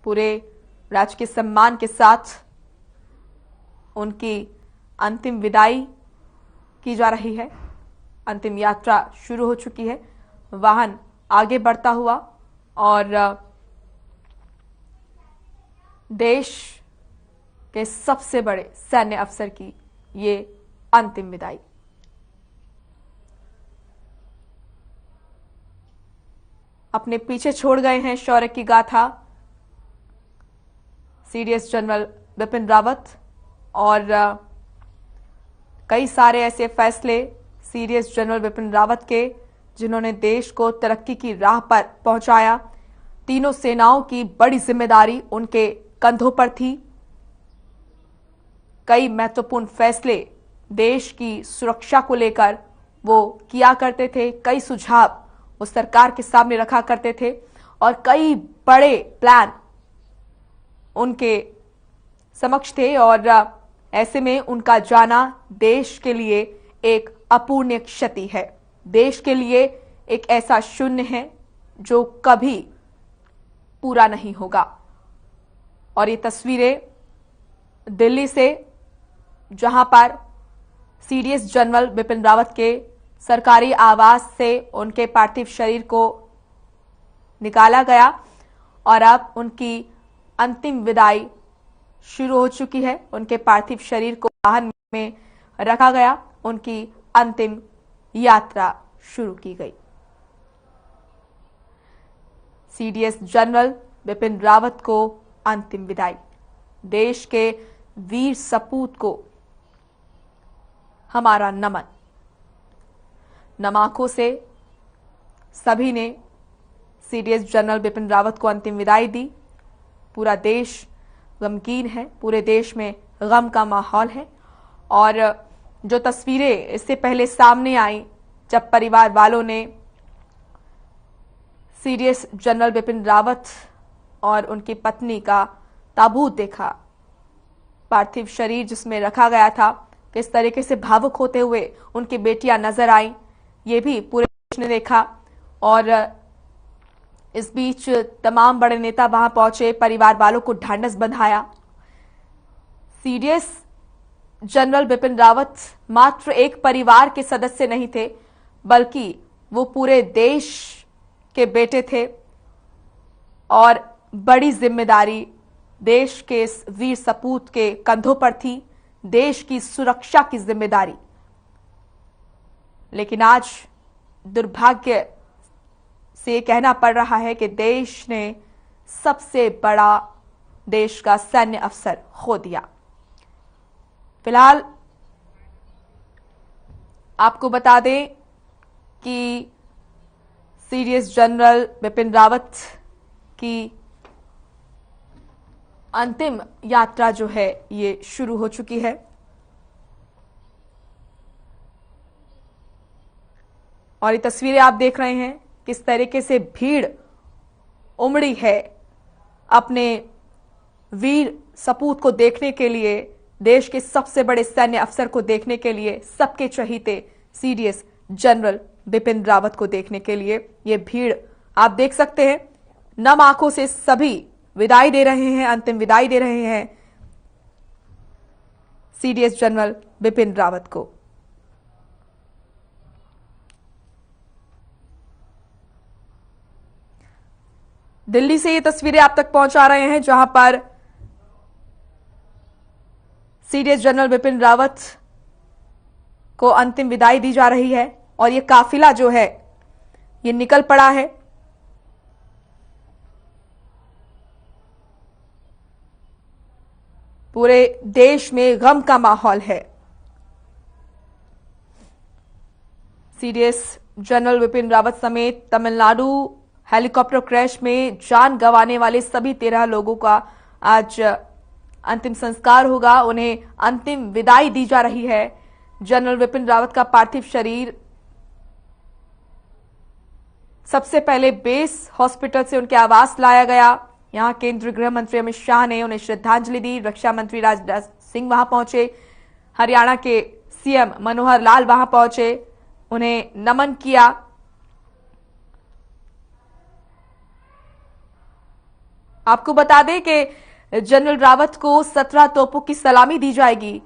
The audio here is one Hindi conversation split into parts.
पूरे राजकीय सम्मान के साथ उनकी अंतिम विदाई की जा रही है। अंतिम यात्रा शुरू हो चुकी है। वाहन आगे बढ़ता हुआ और देश के सबसे बड़े सैन्य अफसर की ये अंतिम विदाई। अपने पीछे छोड़ गए हैं शौर्य की गाथा सीडीएस जनरल बिपिन रावत और कई सारे ऐसे फैसले सीडीएस जनरल बिपिन रावत के जिन्होंने देश को तरक्की की राह पर पहुंचाया। तीनों सेनाओं की बड़ी जिम्मेदारी उनके कंधों पर थी। कई महत्वपूर्ण फैसले देश की सुरक्षा को लेकर वो किया करते थे। कई सुझाव वो सरकार के सामने रखा करते थे और कई बड़े प्लान उनके समक्ष थे और ऐसे में उनका जाना देश के लिए एक अपूर्णीय क्षति है। देश के लिए एक ऐसा शून्य है जो कभी पूरा नहीं होगा। और ये तस्वीरें दिल्ली से, जहां पर सीडीएस जनरल बिपिन रावत के सरकारी आवास से उनके पार्थिव शरीर को निकाला गया और अब उनकी अंतिम विदाई शुरू हो चुकी है। उनके पार्थिव शरीर को वाहन में रखा गया, उनकी अंतिम यात्रा शुरू की गई। सीडीएस जनरल बिपिन रावत को अंतिम विदाई। देश के वीर सपूत को हमारा नमन। नम आंखों से सभी ने सीडीएस जनरल बिपिन रावत को अंतिम विदाई दी। पूरा देश गमगीन है, पूरे देश में गम का माहौल है। और जो तस्वीरें इससे पहले सामने आई जब परिवार वालों ने सीडीएस जनरल बिपिन रावत और उनकी पत्नी का ताबूत देखा, पार्थिव शरीर जिसमें रखा गया था, किस तरीके से भावुक होते हुए उनकी बेटियां नजर आई, ये भी पूरे देश ने देखा। और इस बीच तमाम बड़े नेता वहां पहुंचे, परिवार वालों को ढांढस बंधाया। सीडीएस जनरल बिपिन रावत मात्र एक परिवार के सदस्य नहीं थे, बल्कि वो पूरे देश के बेटे थे और बड़ी जिम्मेदारी देश के इस वीर सपूत के कंधों पर थी, देश की सुरक्षा की जिम्मेदारी। लेकिन आज दुर्भाग्य से कहना पड़ रहा है कि देश ने सबसे बड़ा देश का सैन्य अफसर खो दिया। फिलहाल आपको बता दें कि सीडीएस जनरल बिपिन रावत की अंतिम यात्रा जो है ये शुरू हो चुकी है। और ये तस्वीरें आप देख रहे हैं किस तरीके से भीड़ उमड़ी है अपने वीर सपूत को देखने के लिए, देश के सबसे बड़े सैन्य अफसर को देखने के लिए, सबके चहीते सीडीएस जनरल बिपिन रावत को देखने के लिए। ये भीड़ आप देख सकते हैं, नम आंखों से सभी विदाई दे रहे हैं, अंतिम विदाई दे रहे हैं सीडीएस जनरल बिपिन रावत को। दिल्ली से ये तस्वीरें आप तक पहुंचा रहे हैं, जहां पर सीडीएस जनरल बिपिन रावत को अंतिम विदाई दी जा रही है और ये काफिला जो है ये निकल पड़ा है। पूरे देश में गम का माहौल है। सीडीएस जनरल बिपिन रावत समेत तमिलनाडु हेलीकॉप्टर क्रैश में जान गंवाने वाले सभी 13 लोगों का आज अंतिम संस्कार होगा। उन्हें अंतिम विदाई दी जा रही है। जनरल बिपिन रावत का पार्थिव शरीर सबसे पहले बेस हॉस्पिटल से उनके आवास लाया गया। यहां केंद्रीय गृह मंत्री अमित शाह ने उन्हें श्रद्धांजलि दी। रक्षा मंत्री राजनाथ सिंह वहां पहुंचे। हरियाणा के सीएम मनोहर लाल वहां पहुंचे, उन्हें नमन किया। आपको बता दें कि जनरल रावत को 17 तोपों की सलामी दी जाएगी।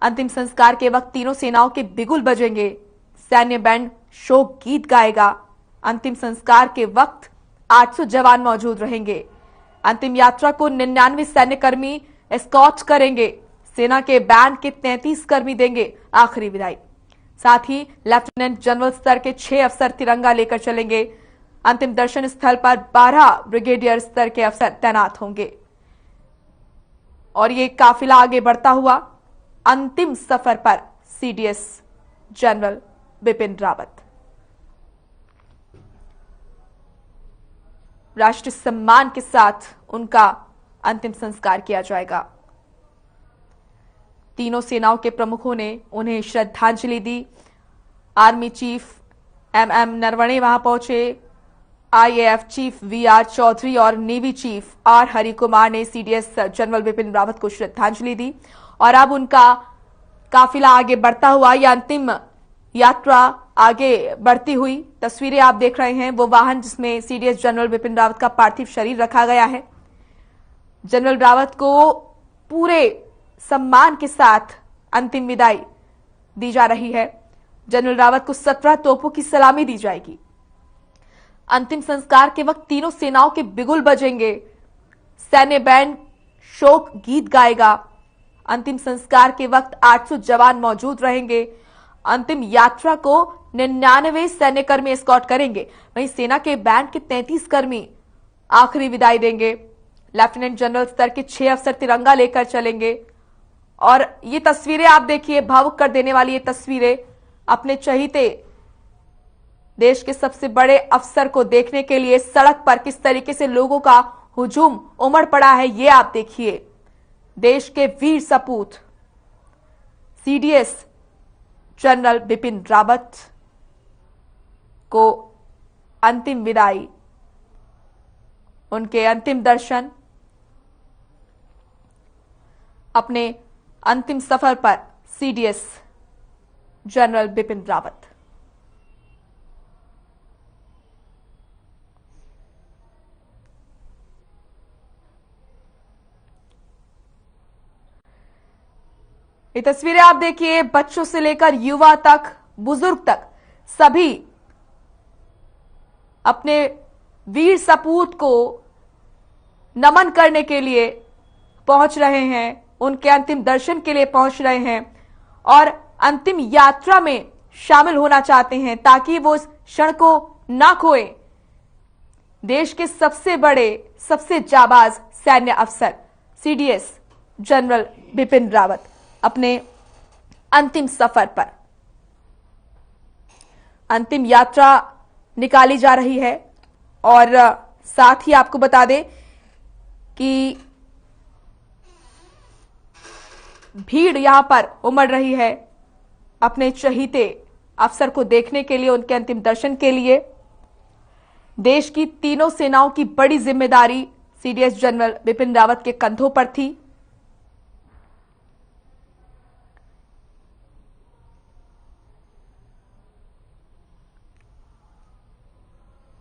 अंतिम संस्कार के वक्त तीनों सेनाओं के बिगुल बजेंगे, सैन्य बैंड शोक गीत गाएगा। अंतिम संस्कार के वक्त 800 जवान मौजूद रहेंगे। अंतिम यात्रा को 99 सैन्यकर्मी एस्कॉर्ट करेंगे। सेना के बैंड के 33 कर्मी देंगे आखिरी विदाई। साथ ही लेफ्टिनेंट जनरल स्तर के 6 अफसर तिरंगा लेकर चलेंगे। अंतिम दर्शन स्थल पर 12 ब्रिगेडियर स्तर के अफसर तैनात होंगे और ये काफिला आगे बढ़ता हुआ अंतिम सफर पर सीडीएस जनरल बिपिन रावत। राष्ट्रीय सम्मान के साथ उनका अंतिम संस्कार किया जाएगा। तीनों सेनाओं के प्रमुखों ने उन्हें श्रद्धांजलि दी। आर्मी चीफ एमएम नरवणे वहां पहुंचे। आईएएफ चीफ वीआर चौधरी और navy chief are Hari Kumar ने सीडीएस जनरल बिपिन रावत को श्रद्धांजलि दी और अब उनका काफिला आगे बढ़ता हुआ यह अंतिम यात्रा आगे बढ़ती हुई तस्वीरें आप देख रहे हैं। वो वाहन जिसमें सीडीएस जनरल बिपिन रावत का पार्थिव शरीर रखा गया है। जनरल रावत को पूरे सम्मान के साथ अंतिम विदाई दी जा रही है। जनरल रावत को 17 तोपों की सलामी दी जाएगी। अंतिम संस्कार के वक्त तीनों सेनाओं के बिगुल बजेंगे, सैन्य बैंड शोक गीत गाएगा। अंतिम संस्कार के वक्त 800 जवान मौजूद रहेंगे। अंतिम यात्रा को 99 सैन्यकर्मी एस्कॉर्ट करेंगे। वहीं सेना के बैंड के 33 कर्मी आखिरी विदाई देंगे। लेफ्टिनेंट जनरल स्तर के 6 अफसर तिरंगा लेकर चलेंगे और ये तस्वीरें आप देखिए, भावुक कर देने वाली ये तस्वीरें। अपने चहीते देश के सबसे बड़े अफसर को देखने के लिए सड़क पर किस तरीके से लोगों का हुजूम उमड़ पड़ा है, ये आप देखिए। देश के वीर सपूत सीडीएस जनरल बिपिन रावत को अंतिम विदाई, उनके अंतिम दर्शन, अपने अंतिम सफर पर सीडीएस जनरल बिपिन रावत। ये तस्वीरें आप देखिए, बच्चों से लेकर युवा तक, बुजुर्ग तक सभी अपने वीर सपूत को नमन करने के लिए पहुंच रहे हैं, उनके अंतिम दर्शन के लिए पहुंच रहे हैं और अंतिम यात्रा में शामिल होना चाहते हैं ताकि वो इस क्षण को ना खोए। देश के सबसे बड़े, सबसे जाबाज सैन्य अफसर सीडीएस जनरल बिपिन रावत अपने अंतिम सफर पर। अंतिम यात्रा निकाली जा रही है और साथ ही आपको बता दें कि भीड़ यहां पर उमड़ रही है अपने चहीते अफसर को देखने के लिए, उनके अंतिम दर्शन के लिए। देश की तीनों सेनाओं की बड़ी जिम्मेदारी सीडीएस जनरल बिपिन रावत के कंधों पर थी।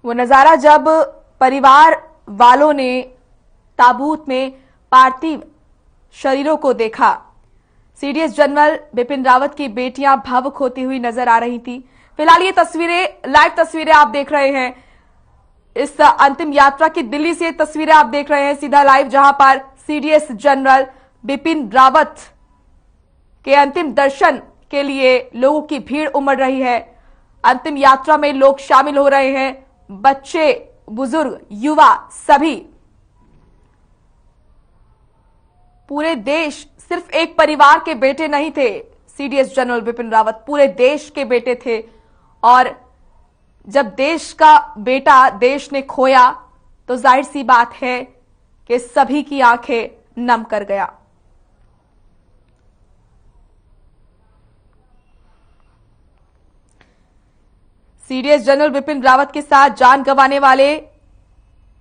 वो नजारा जब परिवार वालों ने ताबूत में पार्थिव शरीरों को देखा। सीडीएस जनरल बिपिन रावत की बेटियां भावुक होती हुई नजर आ रही थी। फिलहाल ये तस्वीरें, लाइव तस्वीरें आप देख रहे हैं। इस अंतिम यात्रा की दिल्ली से तस्वीरें आप देख रहे हैं सीधा लाइव, जहां पर सीडीएस जनरल बिपिन रावत के अंतिम दर्शन के लिए लोगों की भीड़ उमड़ रही है। अंतिम यात्रा में लोग शामिल हो रहे हैं, बच्चे, बुजुर्ग, युवा सभी। पूरे देश सिर्फ एक परिवार के बेटे नहीं थे सीडीएस जनरल बिपिन रावत, पूरे देश के बेटे थे और जब देश का बेटा देश ने खोया तो जाहिर सी बात है कि सभी की आंखें नम कर गया। सीडीएस जनरल बिपिन रावत के साथ जान गंवाने वाले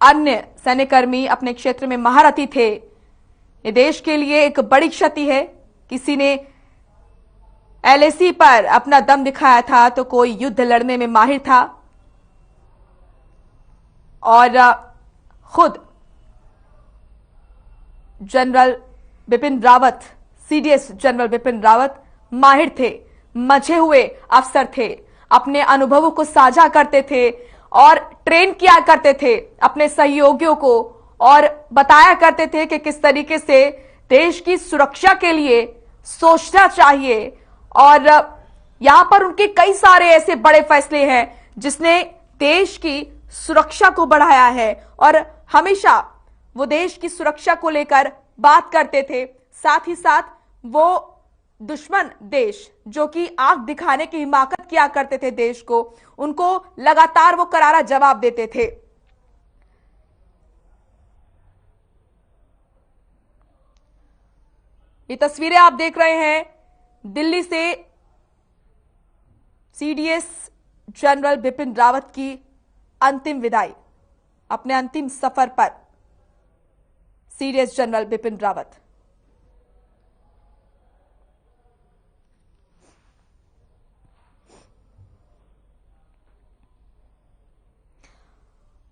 अन्य सैन्यकर्मी अपने क्षेत्र में महारथी थे। ये देश के लिए एक बड़ी क्षति है। किसी ने एलएसी पर अपना दम दिखाया था तो कोई युद्ध लड़ने में माहिर था और खुद general Bipin Rawat, CDS general Bipin Rawat माहिर थे, मजे हुए अफसर थे, अपने अनुभवों को साझा करते थे और ट्रेन किया करते थे अपने सहयोगियों को और बताया करते थे कि किस तरीके से देश की सुरक्षा के लिए सोचना चाहिए। और यहां पर उनके कई सारे ऐसे बड़े फैसले हैं जिसने देश की सुरक्षा को बढ़ाया है और हमेशा वो देश की सुरक्षा को लेकर बात करते थे। साथ ही साथ वो दुश्मन देश जो कि आंख दिखाने की हिमाकत किया करते थे देश को, उनको लगातार वो करारा जवाब देते थे। ये तस्वीरें आप देख रहे हैं दिल्ली से सीडीएस जनरल बिपिन रावत की अंतिम विदाई, अपने अंतिम सफर पर सीडीएस जनरल बिपिन रावत।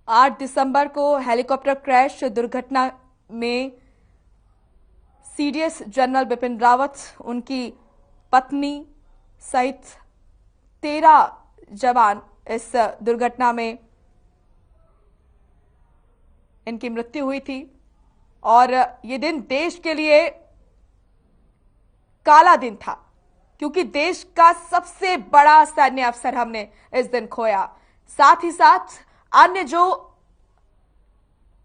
आठ दिसंबर को हेलीकॉप्टर क्रैश दुर्घटना में सीडीएस जनरल बिपिन रावत, उनकी पत्नी सहित 13 जवान इस दुर्घटना में इनकी मृत्यु हुई थी। और ये दिन देश के लिए काला दिन था क्योंकि देश का सबसे बड़ा सैन्य अफसर हमने इस दिन खोया। साथ ही साथ अन्य जो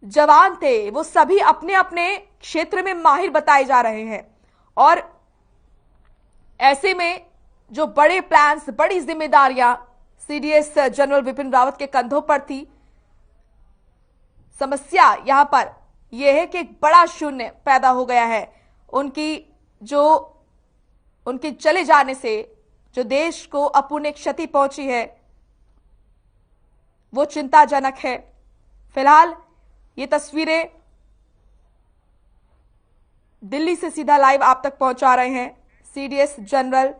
जवान थे वो सभी अपने अपने क्षेत्र में माहिर बताए जा रहे हैं और ऐसे में जो बड़े प्लान्स, बड़ी जिम्मेदारियां सीडीएस जनरल बिपिन रावत के कंधों पर थी, समस्या यहां पर यह है कि एक बड़ा शून्य पैदा हो गया है। उनके चले जाने से जो देश को अपूर्णीय क्षति पहुंची है वो चिंताजनक है। फिलहाल ये तस्वीरें दिल्ली से सीधा लाइव आप तक पहुंचा रहे हैं। सीडीएस जनरल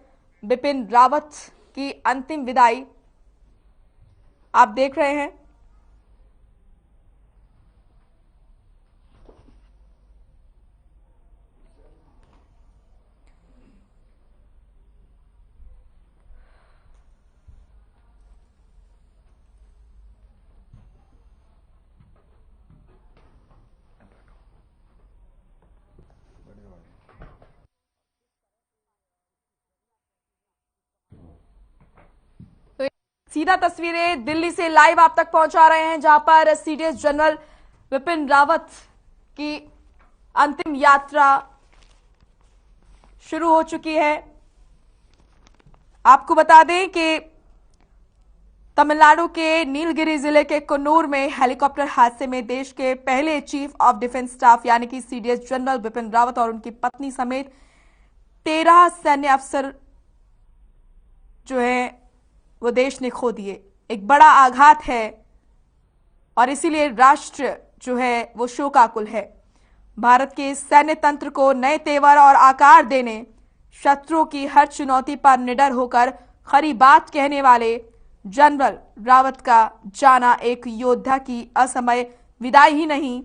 बिपिन रावत की अंतिम विदाई आप देख रहे हैं। सीधा तस्वीरें दिल्ली से लाइव आप तक पहुंचा रहे हैं जहां पर सीडीएस जनरल बिपिन रावत की अंतिम यात्रा शुरू हो चुकी है। आपको बता दें कि तमिलनाडु के नीलगिरी जिले के कन्नूर में हेलीकॉप्टर हादसे में देश के पहले चीफ ऑफ डिफेंस स्टाफ यानी कि सीडीएस जनरल बिपिन रावत और उनकी पत्नी समेत 13 सैन्य अफसर जो है वो देश ने खो दिए। एक बड़ा आघात है और इसीलिए राष्ट्र जो है वो शोकाकुल है। भारत के सैन्य तंत्र को नए तेवर और आकार देने, शत्रुओं की हर चुनौती पर निडर होकर खरी बात कहने वाले जनरल रावत का जाना एक योद्धा की असमय विदाई ही नहीं,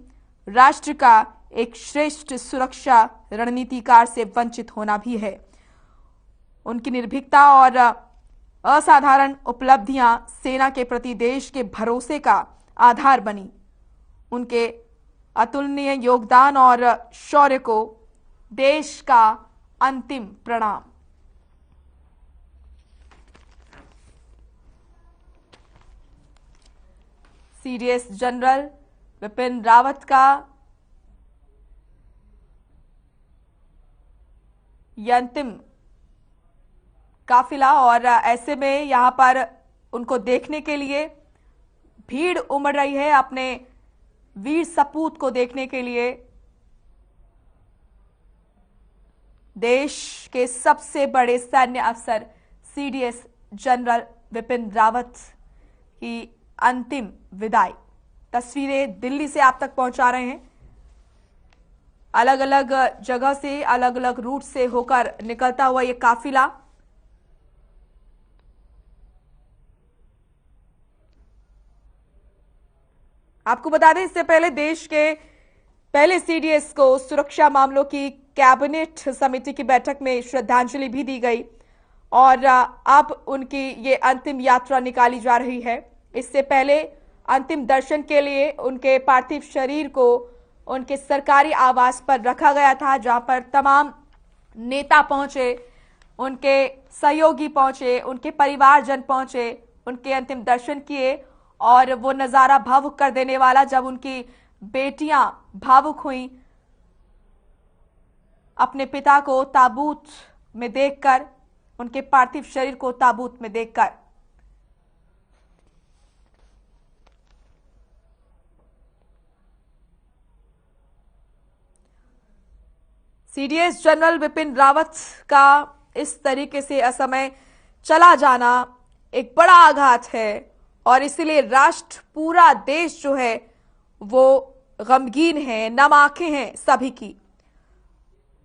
राष्ट्र का एक श्रेष्ठ सुरक्षा रणनीतिकार से वंचित होना भी है। उनकी निर्भीकता और असाधारण उपलब्धियां सेना के प्रति देश के भरोसे का आधार बनी। उनके अतुलनीय योगदान और शौर्य को देश का अंतिम प्रणाम। सीडीएस जनरल बिपिन रावत का यह अंतिम काफिला और ऐसे में यहां पर उनको देखने के लिए भीड़ उमड़ रही है, अपने वीर सपूत को देखने के लिए। देश के सबसे बड़े सैन्य अफसर सीडीएस जनरल बिपिन रावत की अंतिम विदाई। तस्वीरें दिल्ली से आप तक पहुंचा रहे हैं। अलग अलग जगह से, अलग अलग रूट से होकर निकलता हुआ यह काफिला आपको बता दें, इससे पहले देश के पहले सीडीएस को सुरक्षा मामलों की कैबिनेट समिति की बैठक में श्रद्धांजलि भी दी गई और अब उनकी ये अंतिम यात्रा निकाली जा रही है। इससे पहले अंतिम दर्शन के लिए उनके पार्थिव शरीर को उनके सरकारी आवास पर रखा गया था, जहां पर तमाम नेता पहुंचे, उनके सहयोगी पहुंचे, उनके परिवारजन पहुंचे, उनके अंतिम दर्शन किए और वो नजारा भावुक कर देने वाला जब उनकी बेटियां भावुक हुई अपने पिता को ताबूत में देखकर, उनके पार्थिव शरीर को ताबूत में देखकर। सीडीएस जनरल बिपिन रावत का इस तरीके से असमय चला जाना एक बड़ा आघात है और इसलिए राष्ट्र, पूरा देश जो है वो गमगीन है, नम आंखें हैं सभी की।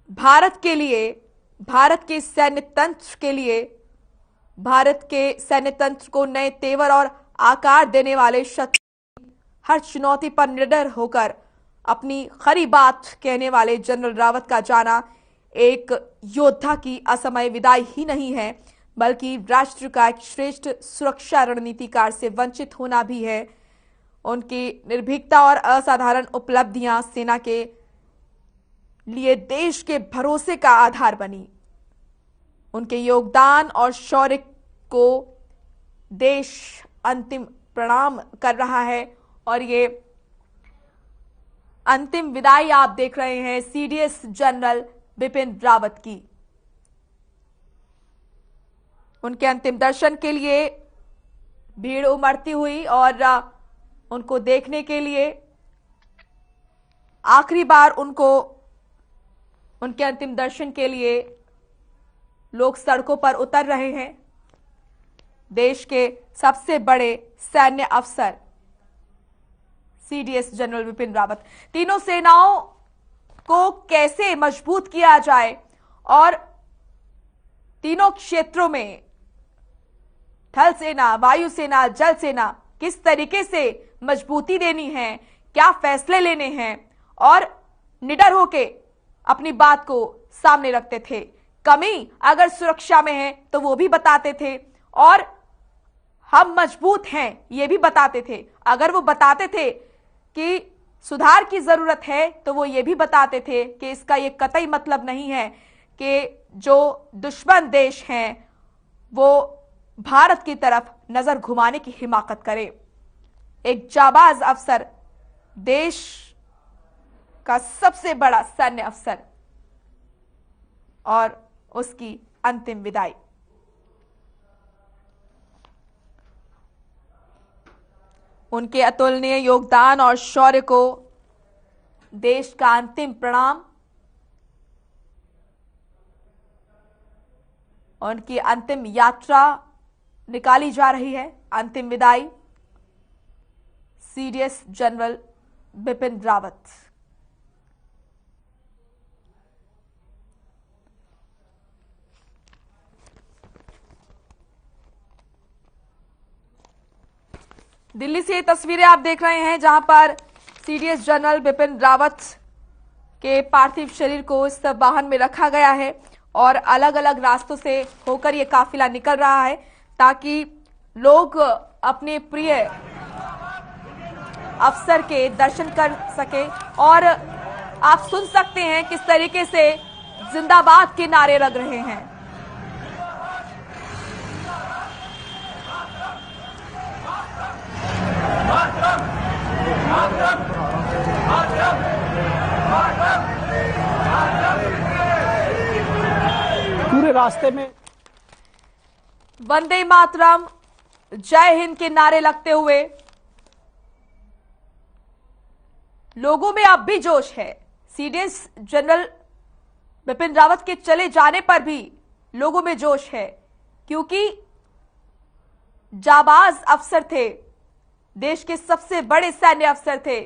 भारत के लिए, भारत के सैन्य तंत्र के लिए, भारत के सैन्य तंत्र को नए तेवर और आकार देने वाले शत्रु, हर चुनौती पर निडर होकर अपनी खरी बात कहने वाले जनरल रावत का जाना एक योद्धा की असमय विदाई ही नहीं है, बल्कि राष्ट्र का एक श्रेष्ठ सुरक्षा रणनीतिकार से वंचित होना भी है। उनकी निर्भीकता और असाधारण उपलब्धियां सेना के लिए देश के भरोसे का आधार बनी। उनके योगदान और शौर्य को देश अंतिम प्रणाम कर रहा है और ये अंतिम विदाई आप देख रहे हैं सीडीएस जनरल बिपिन रावत की। उनके अंतिम दर्शन के लिए भीड़ उमड़ती हुई और उनको देखने के लिए आखिरी बार उनके अंतिम दर्शन के लिए लोग सड़कों पर उतर रहे हैं। देश के सबसे बड़े सैन्य अफसर सीडीएस जनरल बिपिन रावत। तीनों सेनाओं को कैसे मजबूत किया जाए और तीनों क्षेत्रों में, थल सेना, वायुसेना, जल सेना, किस तरीके से मजबूती देनी है, क्या फैसले लेने हैं और निडर होके अपनी बात को सामने रखते थे। कमी अगर सुरक्षा में है तो वो भी बताते थे और हम मजबूत हैं ये भी बताते थे। अगर वो बताते थे कि सुधार की जरूरत है तो वो ये भी बताते थे कि इसका ये कतई मतलब नहीं है कि जो दुश्मन देश हैं वो भारत की तरफ नजर घुमाने की हिमाकत करे। एक जाबाज अफसर, देश का सबसे बड़ा सैन्य अफसर और उसकी अंतिम विदाई। उनके अतुलनीय योगदान और शौर्य को देश का अंतिम प्रणाम। उनकी अंतिम यात्रा निकाली जा रही है, अंतिम विदाई सीडीएस जनरल बिपिन रावत। दिल्ली से ये तस्वीरें आप देख रहे हैं जहां पर सीडीएस जनरल बिपिन रावत के पार्थिव शरीर को इस वाहन में रखा गया है और अलग अलग रास्तों से होकर ये काफिला निकल रहा है ताकि लोग अपने प्रिय अफसर के दर्शन कर सके। और आप सुन सकते हैं किस तरीके से जिंदाबाद के नारे लग रहे हैं। पूरे रास्ते में वंदे मातरम, जय हिंद के नारे लगते हुए लोगों में अब भी जोश है। सीडीएस जनरल बिपिन रावत के चले जाने पर भी लोगों में जोश है क्योंकि जाबाज अफसर थे, देश के सबसे बड़े सैन्य अफसर थे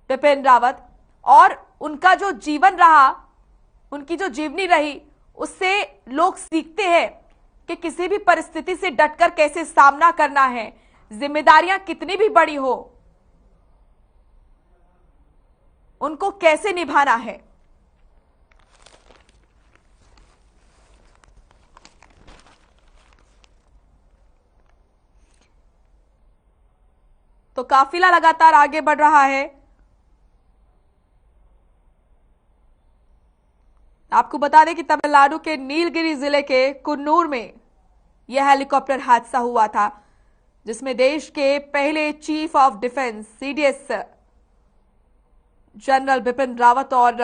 बिपिन रावत और उनका जो जीवन रहा, उनकी जो जीवनी रही, उससे लोग सीखते हैं कि किसी भी परिस्थिति से डटकर कैसे सामना करना है, जिम्मेदारियां कितनी भी बड़ी हो उनको कैसे निभाना है। तो काफिला लगातार आगे बढ़ रहा है। आपको बता दें कि तमिलनाडु के नीलगिरी जिले के कुन्नूर में यह हेलीकॉप्टर हादसा हुआ था, जिसमें देश के पहले chief of defence CDS general Bipin Rawat और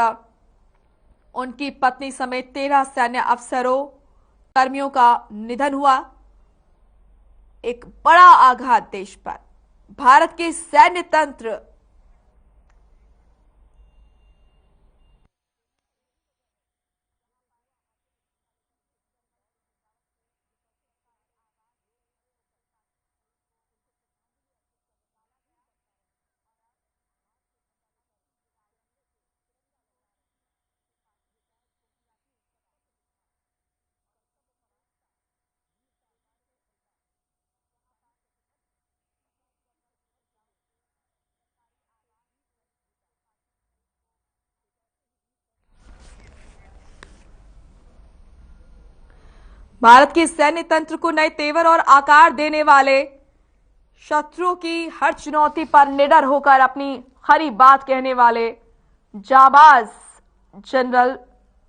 उनकी पत्नी समेत 13 सैन्य अफसरों कर्मियों का निधन हुआ। एक बड़ा आघात देश पर। भारत के सैन्य तंत्र भारत के सैन्य तंत्र को नए तेवर और आकार देने वाले, शत्रुओं की हर चुनौती पर निडर होकर अपनी खरी बात कहने वाले जाबाज जनरल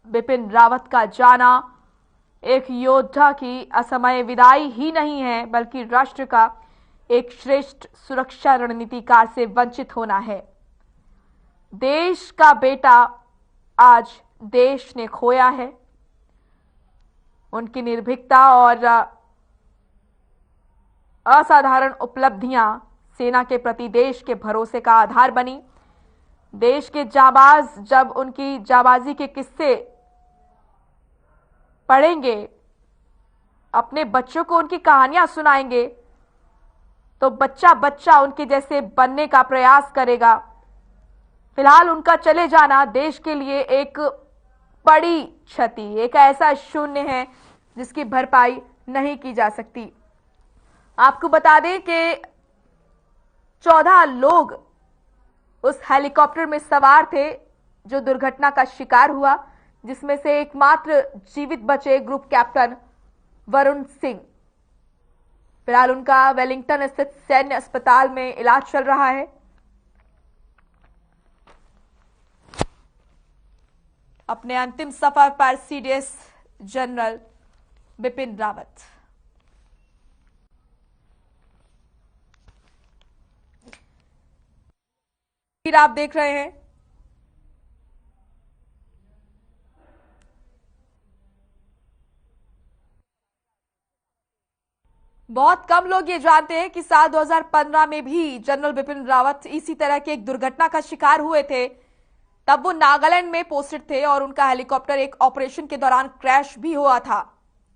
बिपिन रावत का जाना एक योद्धा की असमय विदाई ही नहीं है, बल्कि राष्ट्र का एक श्रेष्ठ सुरक्षा रणनीतिकार से वंचित होना है। देश का बेटा आज देश ने खोया है। उनकी निर्भीकता और असाधारण उपलब्धियां सेना के प्रति देश के भरोसे का आधार बनी। देश के जाबाज जब उनकी जाबाजी के किस्से पढ़ेंगे, अपने बच्चों को उनकी कहानियां सुनाएंगे, तो बच्चा बच्चा उनके जैसे बनने का प्रयास करेगा। फिलहाल उनका चले जाना देश के लिए एक बड़ी क्षति, एक ऐसा शून्य है जिसकी भरपाई नहीं की जा सकती। आपको बता दें कि 14 लोग उस हेलीकॉप्टर में सवार थे जो दुर्घटना का शिकार हुआ, जिसमें से एकमात्र जीवित बचे ग्रुप कैप्टन वरुण सिंह। फिलहाल उनका वेलिंगटन स्थित सैन्य अस्पताल में इलाज चल रहा है। अपने अंतिम सफर पर सीडीएस जनरल बिपिन रावत। फिर आप देख रहे हैं बहुत कम लोग ये जानते हैं कि साल 2015 में भी जनरल बिपिन रावत इसी तरह की एक दुर्घटना का शिकार हुए थे। तब वो नागालैंड में पोस्टेड थे और उनका हेलीकॉप्टर एक ऑपरेशन के दौरान क्रैश भी हुआ था।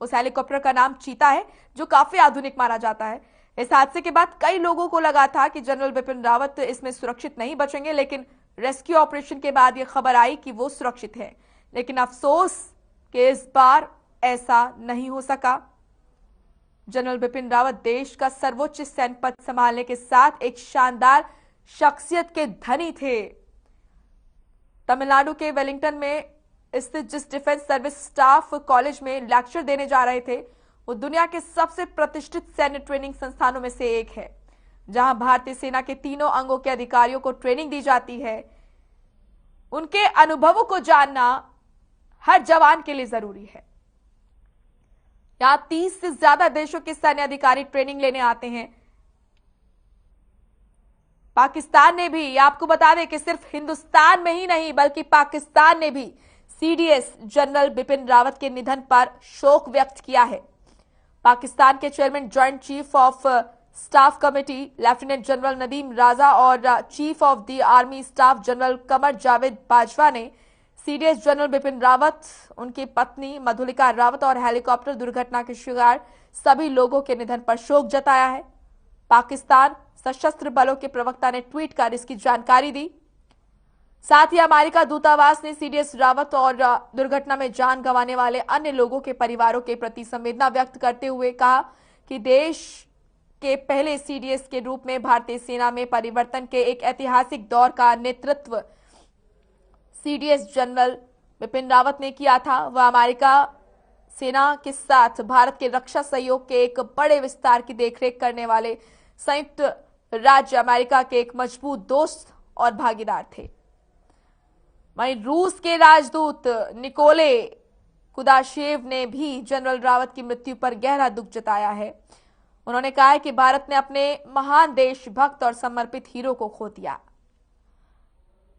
उस हेलीकॉप्टर का नाम चीता है, जो काफी आधुनिक माना जाता है। इस हादसे के बाद कई लोगों को लगा था कि जनरल बिपिन रावत इसमें सुरक्षित नहीं बचेंगे, लेकिन रेस्क्यू ऑपरेशन के बाद यह खबर आई कि वो सुरक्षित है। लेकिन अफसोस कि इस बार ऐसा नहीं हो सका। जनरल बिपिन रावत देश का सर्वोच्च सैन्य पद संभालने के साथ एक शानदार शख्सियत के धनी थे। तमिलनाडु के वेलिंगटन में स्थित जिस डिफेंस सर्विस स्टाफ कॉलेज में लेक्चर देने जा रहे थे, वो दुनिया के सबसे प्रतिष्ठित सैन्य ट्रेनिंग संस्थानों में से एक है, जहां भारतीय सेना के तीनों अंगों के अधिकारियों को ट्रेनिंग दी जाती है। उनके अनुभवों को जानना हर जवान के लिए जरूरी है। यहां 30 से ज्यादा देशों के सैन्य अधिकारी ट्रेनिंग लेने आते हैं। पाकिस्तान ने भी, आपको बता दें कि सिर्फ हिंदुस्तान में ही नहीं बल्कि पाकिस्तान ने भी सीडीएस जनरल बिपिन रावत के निधन पर शोक व्यक्त किया है। पाकिस्तान के chairman joint chief of staff committee lieutenant general Nadeem Raza और chief of the army staff general Qamar Javed Bajwa ने सीडीएस जनरल बिपिन रावत, उनकी पत्नी मधुलिका रावत और हेलीकॉप्टर दुर्घटना के शिकार सभी लोगों के निधन पर शोक जताया है। पाकिस्तान सशस्त्र बलों के प्रवक्ता ने ट्वीट कर इसकी जानकारी दी। साथ ही अमेरिका दूतावास ने सीडीएस रावत और दुर्घटना में जान गंवाने वाले अन्य लोगों के परिवारों के प्रति संवेदना व्यक्त करते हुए कहा कि देश के पहले सीडीएस के रूप में भारतीय सेना में परिवर्तन के एक ऐतिहासिक दौर का नेतृत्व सीडीएस जनरल बिपिन रावत ने किया था वह अमेरिका सेना के साथ भारत के रक्षा सहयोग के एक बड़े विस्तार की देखरेख करने वाले संयुक्त राज्य अमेरिका के एक मजबूत दोस्त और भागीदार थे। वहीं रूस के राजदूत निकोले कुदाशेव ने भी जनरल रावत की मृत्यु पर गहरा दुख जताया है। उन्होंने कहा है कि भारत ने अपने महान देशभक्त और समर्पित हीरो को खो दिया।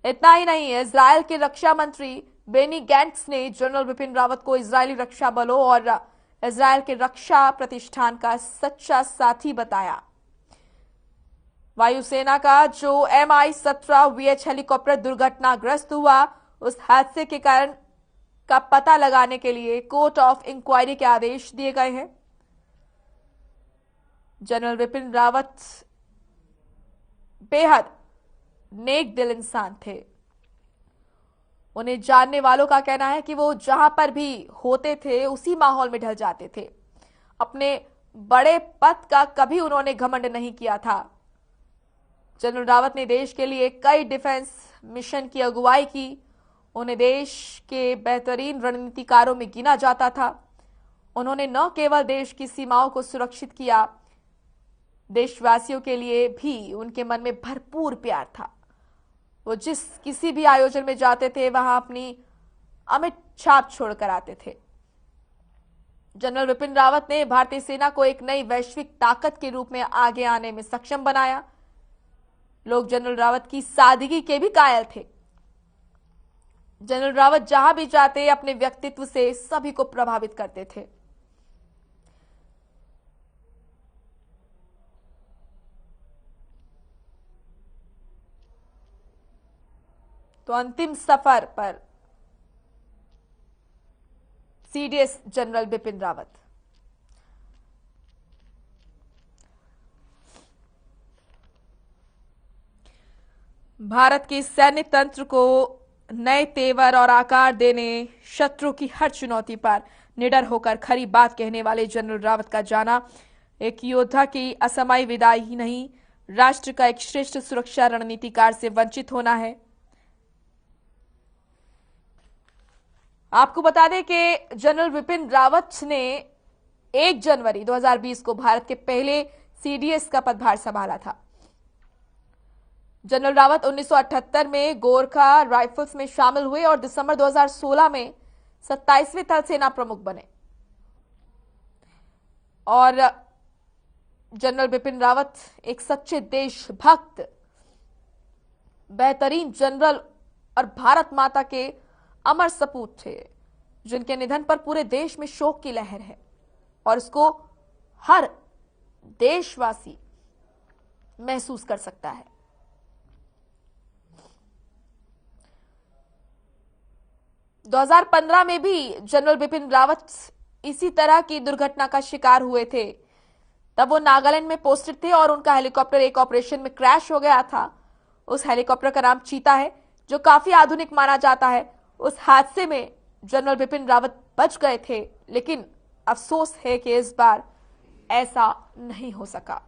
इतना ही नहीं, इजरायल के रक्षा मंत्री बेनी गैंट्स ने जनरल बिपिन रावत को इजरायली रक्षा बलों और इजरायल के रक्षा प्रतिष्ठान का सच्चा साथी बताया। वायुसेना का जो Mi-17 हेलीकॉप्टर दुर्घटनाग्रस्त हुआ, उस हादसे के कारण का पता लगाने के लिए कोर्ट ऑफ इंक्वायरी के आदेश दिए गए हैं। जनरल बिपिन रावत बेहद नेक दिल इंसान थे। उन्हें जानने वालों का कहना है कि वो जहां पर भी होते थे उसी माहौल में ढल जाते थे। अपने बड़े पद का कभी उन्होंने घमंड नहीं किया था। जनरल रावत ने देश के लिए कई डिफेंस मिशन की अगुवाई की। उन्हें देश के बेहतरीन रणनीतिकारों में गिना जाता था। उन्होंने न केवल देश की सीमाओं को सुरक्षित किया, देशवासियों के लिए भी उनके मन में भरपूर प्यार था। वो जिस किसी भी आयोजन में जाते थे वहां अपनी अमिट छाप छोड़कर आते थे। जनरल बिपिन रावत ने भारतीय सेना को एक नई वैश्विक ताकत के रूप में आगे आने में सक्षम बनाया। लोग जनरल रावत की सादगी के भी कायल थे। जनरल रावत जहां भी जाते अपने व्यक्तित्व से सभी को प्रभावित करते थे। तो अंतिम सफर पर सीडीएस जनरल बिपिन रावत। भारत के सैन्य तंत्र को नए तेवर और आकार देने, शत्रु की हर चुनौती पर निडर होकर खरी बात कहने वाले जनरल रावत का जाना एक योद्धा की असमय विदाई ही नहीं, राष्ट्र का एक श्रेष्ठ सुरक्षा रणनीतिकार से वंचित होना है। आपको बता दें कि जनरल बिपिन रावत ने 1 जनवरी 2020 को भारत के पहले सीडीएस का पदभार संभाला था। जनरल रावत 1978 में गोरखा राइफल्स में शामिल हुए और दिसंबर 2016 में 27वें थल सेना प्रमुख बने। और जनरल बिपिन रावत एक सच्चे देशभक्त, बेहतरीन जनरल और भारत माता के अमर सपूत थे, जिनके निधन पर पूरे देश में शोक की लहर है और इसको हर देशवासी महसूस कर सकता है। - 2015 में भी जनरल बिपिन रावत इसी तरह की दुर्घटना का शिकार हुए थे। तब वो नागालैंड में पोस्टेड थे और उनका हेलीकॉप्टर एक ऑपरेशन में क्रैश हो गया था। उस हेलीकॉप्टर का नाम चीता है, जो काफी आधुनिक माना जाता है। उस हादसे में जनरल बिपिन रावत बच गए थे, लेकिन अफसोस है कि इस बार ऐसा नहीं हो सका।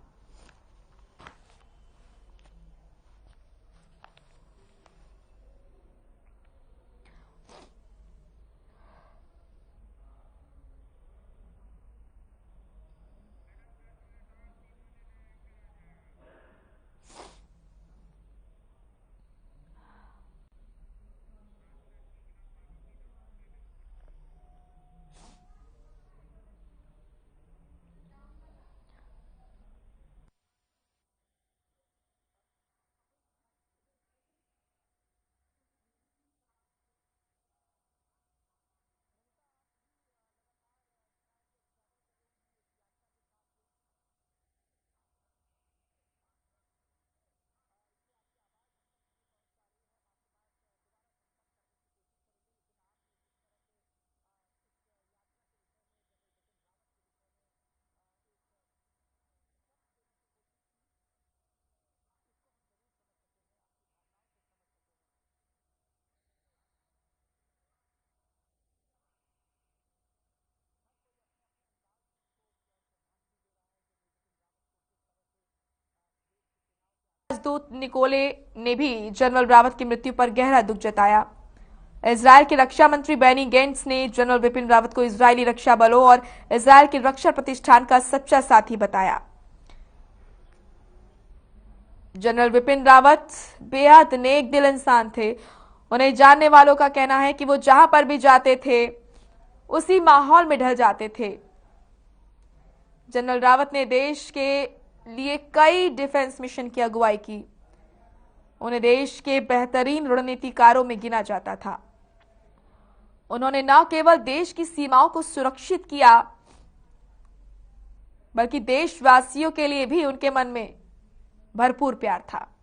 राजदूत निकोले ने भी जनरल रावत की मृत्यु पर गहरा दुख जताया। इजरायल के रक्षा मंत्री बेनी गेंट्स ने जनरल बिपिन रावत को इजरायली रक्षा बलों और इजरायल के रक्षा प्रतिष्ठान का सच्चा साथी बताया। जनरल बिपिन रावत बेहद नेक दिल इंसान थे। उन्हें जानने वालों का कहना है कि वो जहां पर भी जाते थे उसी माहौल में ढल जाते थे। जनरल रावत ने देश के लिए कई डिफेंस मिशन की अगुवाई की। उन्हें देश के बेहतरीन रणनीतिकारों में गिना जाता था। उन्होंने न केवल देश की सीमाओं को सुरक्षित किया, बल्कि देशवासियों के लिए भी उनके मन में भरपूर प्यार था।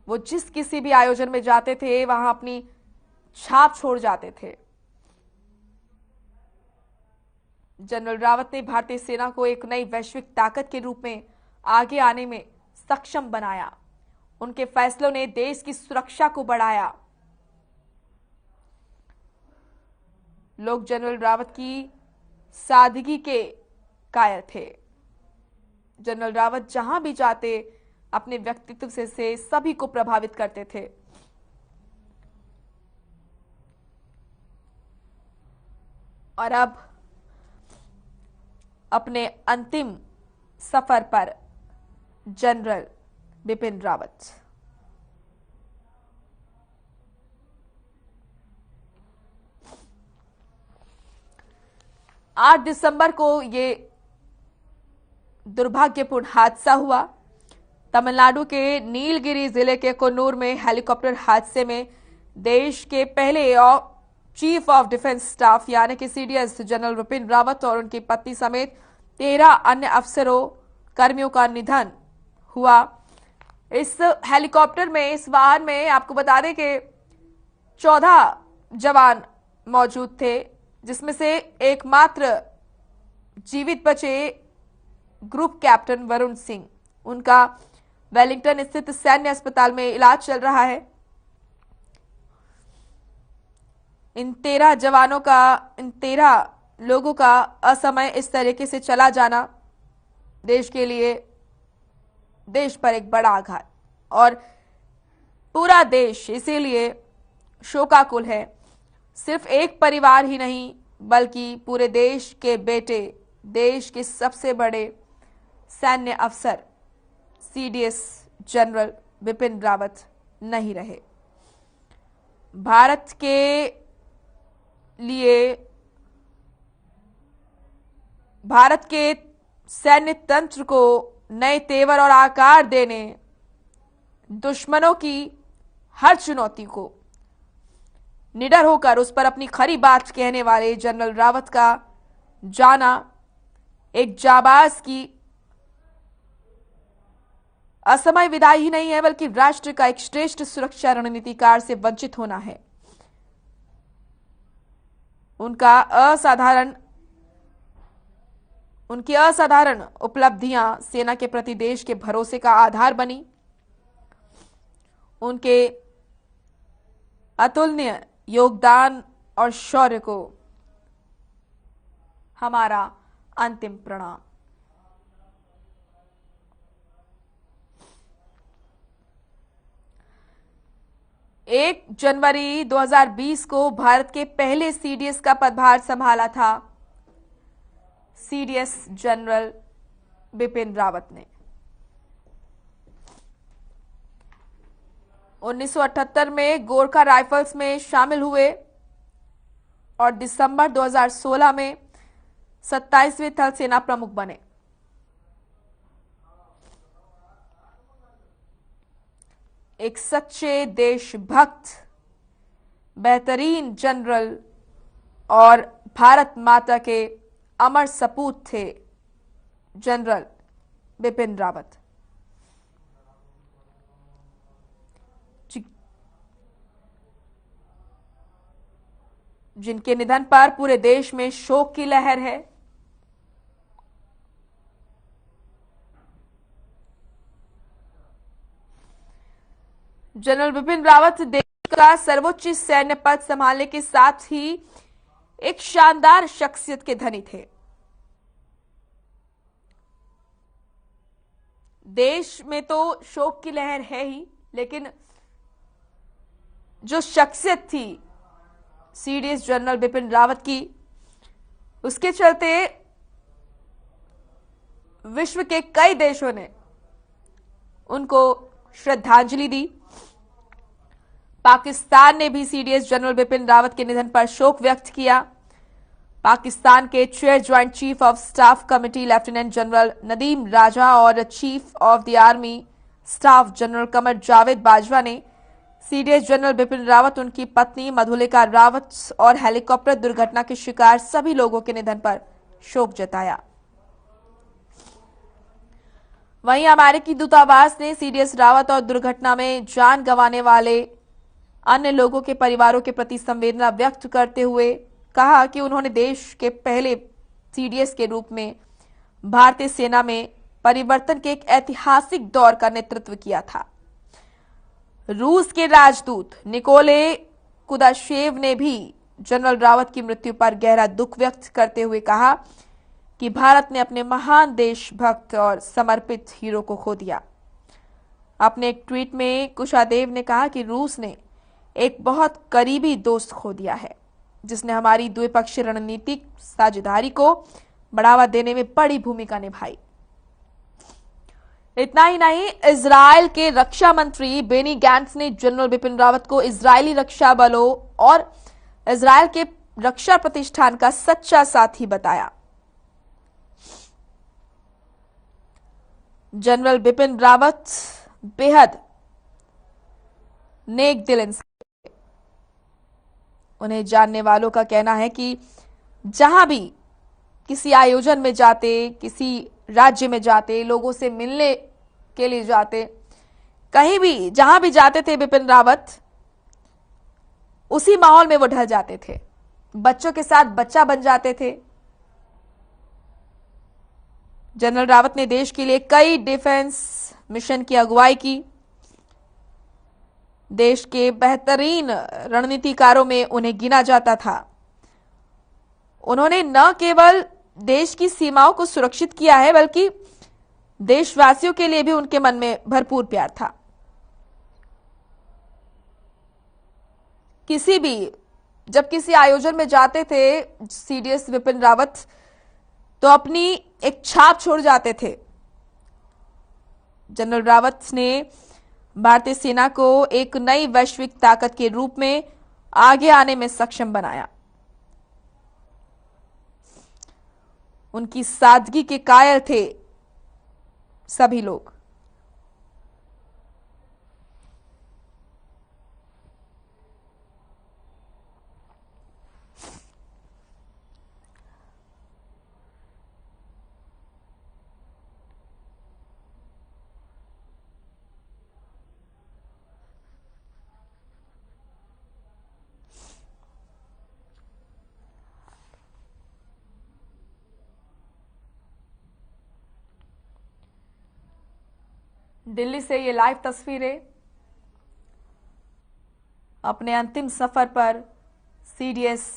वो जिस किसी भी आयोजन में जाते थे वहां अपनी छाप छोड़ जाते थे। जनरल रावत ने भारतीय सेना को एक नई वैश्विक ताकत के रूप में आगे आने में सक्षम बनाया। उनके फैसलों ने देश की सुरक्षा को बढ़ाया। लोग जनरल रावत की सादगी के कायल थे। जनरल रावत जहां भी जाते अपने व्यक्तित्व से सभी को प्रभावित करते थे। और अब अपने अंतिम सफर पर जनरल बिपिन रावत। आठ दिसंबर को ये दुर्भाग्यपूर्ण हादसा हुआ। तमिलनाडु के नीलगिरी जिले के कुन्नूर में हेलीकॉप्टर हादसे में देश के पहले चीफ ऑफ डिफेंस स्टाफ यानी कि सीडीएस जनरल बिपिन रावत और उनकी पत्नी समेत 13 अन्य अफसरों कर्मियों का निधन हुआ। इस हेलीकॉप्टर में, इस वाहन में आपको बता दें कि 14 जवान मौजूद थे, जिसमें से एकमात्र जीवित बचे ग्रुप कैप्टन वरुण सिंह। उनका वेलिंगटन स्थित सैन्य अस्पताल में इलाज चल रहा है। इन 13 लोगों का असमय इस तरीके से चला जाना देश के लिए, देश पर एक बड़ा आघात, और पूरा देश इसीलिए शोकाकुल है। सिर्फ एक परिवार ही नहीं, बल्कि पूरे देश के बेटे, देश के सबसे बड़े सैन्य अफसर सीडीएस जनरल बिपिन रावत नहीं रहे। भारत के लिए, भारत के सैन्य तंत्र को नए तेवर और आकार देने, दुश्मनों की हर चुनौती को निडर होकर उस पर अपनी खरी बात कहने वाले जनरल रावत का जाना एक जाबाज की असमय विदाई ही नहीं है, बल्कि राष्ट्र का एक श्रेष्ठ सुरक्षा रणनीतिकार से वंचित होना है। उनकी असाधारण उपलब्धियां सेना के प्रति देश के भरोसे का आधार बनी। उनके अतुलनीय योगदान और शौर्य को हमारा अंतिम प्रणाम। 1 जनवरी 2020 को भारत के पहले सीडीएस का पदभार संभाला था सीडीएस जनरल बिपिन रावत ने। 1978 में गोरखा राइफल्स में शामिल हुए और दिसंबर 2016 में 27वें थल सेना प्रमुख बने। एक सच्चे देशभक्त, बेहतरीन जनरल और भारत माता के अमर सपूत थे जनरल बिपिन रावत। जिनके निधन पर पूरे देश में शोक की लहर है। जनरल बिपिन रावत देश का सर्वोच्च सैन्य पद संभालने के साथ ही एक शानदार शख्सियत के धनी थे। देश में तो शोक की लहर है ही, लेकिन जो शख्सियत थी सीडीएस जनरल बिपिन रावत की, उसके चलते विश्व के कई देशों ने उनको श्रद्धांजलि दी। पाकिस्तान ने भी सीडीएस जनरल बिपिन रावत के निधन पर शोक व्यक्त किया। पाकिस्तान के chair joint chief of staff committee lieutenant general Nadeem Raza और chief of the army staff general Qamar Javed Bajwa ने सीडीएस जनरल बिपिन रावत, उनकी पत्नी मधुलिका रावत और हेलीकॉप्टर दुर्घटना के शिकार सभी लोगों के निधन पर शोक जताया। वहीं अमेरिकी दूतावास ने सीडीएस रावत और दुर्घटना में जान गंवाने वाले अन्य लोगों के परिवारों के प्रति संवेदना व्यक्त करते हुए कहा कि उन्होंने देश के पहले सीडीएस के रूप में भारतीय सेना में परिवर्तन के एक ऐतिहासिक दौर का नेतृत्व किया था। रूस के राजदूत निकोले कुदाशेव ने भी जनरल रावत की मृत्यु पर गहरा दुख व्यक्त करते हुए कहा कि भारत ने अपने महान देशभक्त और समर्पित हीरो को खो दिया। अपने एक ट्वीट में कुशादेव ने कहा कि रूस ने एक बहुत करीबी दोस्त खो दिया है, जिसने हमारी द्विपक्षीय रणनीतिक साझेदारी को बढ़ावा देने में बड़ी भूमिका निभाई। इतना ही नहीं, इजरायल के रक्षा मंत्री बेनी गैंट्स ने जनरल बिपिन रावत को इजरायली रक्षा बलों और इजरायल के रक्षा प्रतिष्ठान का सच्चा साथी बताया। जनरल बिपिन रावत बेहद नेक दिल इंसान, उन्हें जानने वालों का कहना है कि जहां भी किसी आयोजन में जाते, किसी राज्य में जाते, लोगों से मिलने के लिए जाते, कहीं भी जहां भी जाते थे बिपिन रावत, उसी माहौल में वो ढल जाते थे। बच्चों के साथ बच्चा बन जाते थे। जनरल रावत ने देश के लिए कई डिफेंस मिशन की अगुवाई की। देश के बेहतरीन रणनीतिकारों में उन्हें गिना जाता था। उन्होंने न केवल देश की सीमाओं को सुरक्षित किया है, बल्कि देशवासियों के लिए भी उनके मन में भरपूर प्यार था। जब किसी आयोजन में जाते थे सीडीएस बिपिन रावत, तो अपनी एक छाप छोड़ जाते थे। जनरल रावत ने भारतीय सेना को एक नई वैश्विक ताकत के रूप में आगे आने में सक्षम बनाया। उनकी सादगी के कायल थे सभी लोग। दिल्ली से ये लाइव तस्वीरें अपने अंतिम सफर पर सीडीएस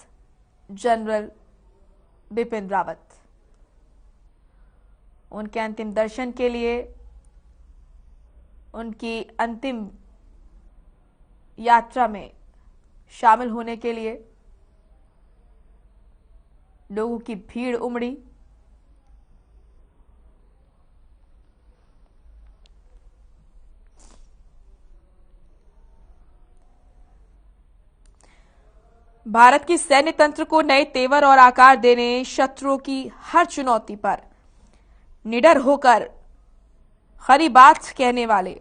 जनरल बिपिन रावत, उनके अंतिम दर्शन के लिए, उनकी अंतिम यात्रा में शामिल होने के लिए लोगों की भीड़ उमड़ी। भारत की सैन्य तंत्र को नए तेवर और आकार देने, शत्रुओं की हर चुनौती पर निडर होकर खरी बात कहने वाले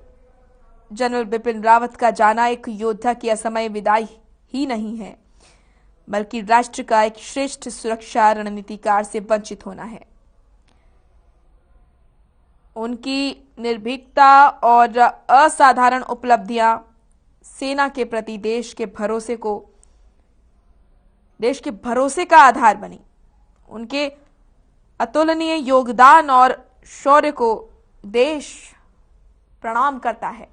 जनरल बिपिन रावत का जाना एक योद्धा की असमय विदाई ही नहीं है, बल्कि राष्ट्र का एक श्रेष्ठ सुरक्षा रणनीतिकार से वंचित होना है। उनकी निर्भीकता और असाधारण उपलब्धियां सेना के प्रति देश के भरोसे का आधार बनी। उनके अतुलनीय योगदान और शौर्य को देश प्रणाम करता है।